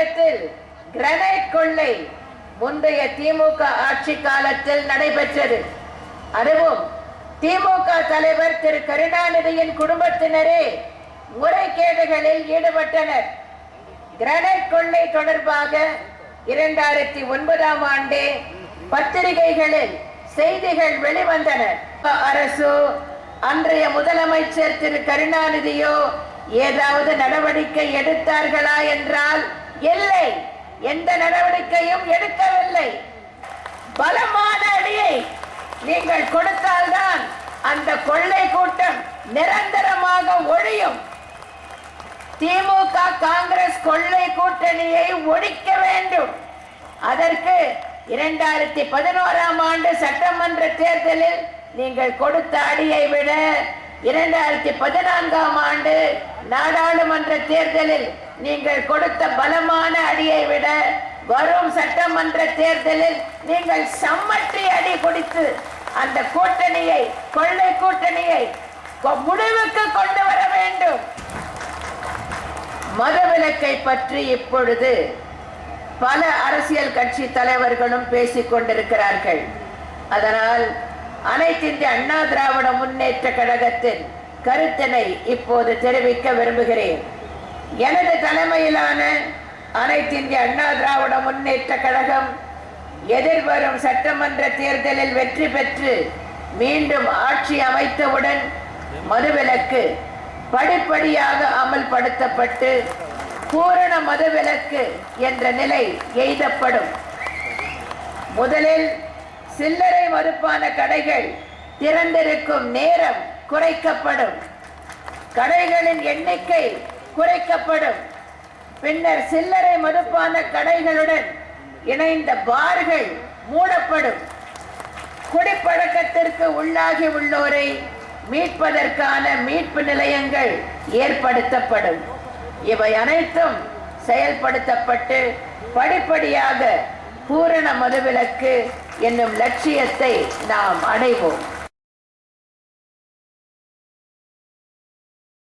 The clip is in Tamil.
சட்டமன்றத்தில் கிரனைட் கொள்ளை முந்தைய திமுக ஆட்சி காலத்தில் நடைபெற்றது. அதுவும் திமுக தலைவர் திரு கருணாநிதியின் குடும்பத்தினரே முறைகேடுகளில் ஈடுபட்டனர். கிரனைட் கொள்ளை தொடர்பாக 2009ஆம் ஆண்டே பத்திரிகைகளில் செய்திகள் வெளிவந்தன. அரசு அன்றைய முதலமைச்சர் திரு கருணாநிதியோ ஏதாவது நடவடிக்கை எடுத்தார்களா என்றால் இல்லை, எந்த நடவடிக்கையும் எடுக்கவில்லை. பலமான அடியை நீங்கள் கொடுத்தால்தான் அந்த கொள்ளை கூட்டம் நிரந்தரமாக ஒழியும். திமுக காங்கிரஸ் கொள்ளை கூட்டணியை ஒழிக்க வேண்டும். அதற்கு 2011ஆம் ஆண்டு சட்டமன்ற தேர்தலில் நீங்கள் கொடுத்த அடியை விட 2014ஆம் ஆண்டு நாடாளுமன்ற தேர்தலில் நீங்கள் கொடுத்த பலமான அடியை விட வரும் சட்டமன்ற தேர்தலில் நீங்கள் சம்மட்டி அடி கொடுத்து அந்த கூட்டணியை, கொள்ளை கூட்டணியை முடிவுக்கு கொண்டு வர வேண்டும். மதவிலக்கை பற்றி இப்பொழுது பல அரசியல் கட்சி தலைவர்களும் பேசிக் கொண்டிருக்கிறார்கள். அதனால் அனைத்து இந்திய அண்ணா திராவிட முன்னேற்ற கழகத்தின் கருத்தினை இப்போது தெரிவிக்க விரும்புகிறேன். எனது தலைமையிலான அனைத்து இந்திய அண்ணா திராவிட முன்னேற்ற கழகம் எதிர்வரும் சட்டமன்ற தேர்தலில் வெற்றி பெற்று மீண்டும் ஆட்சி அமைத்தவுடன் மதுவிலக்கு படிப்படியாக அமல்படுத்தப்பட்டு பூரண மதுவிலக்கு என்ற நிலை எய்தப்படும். முதலில் சில்லறை மதுபான கடைகள் திறந்திருக்கும் நேரம் குறைக்கப்படும், கடைகளின் எண்ணிக்கை குறைக்கப்படும். பின்னர் சில்லறை மதுபான கடைகளுடன் இணைந்த பார்கள் மூடப்படும். குடிப்பழக்கத்திற்கு உள்ளாகி உள்ளோரை மீட்பதற்கான மீட்பு நிலையங்கள் ஏற்படுத்தப்படும். இவை அனைத்தும் செயல்படுத்தப்பட்டு படிப்படியாக பூரண மதுவிலக்கு என்னும் லட்சியத்தை நாம் அடைவோம்.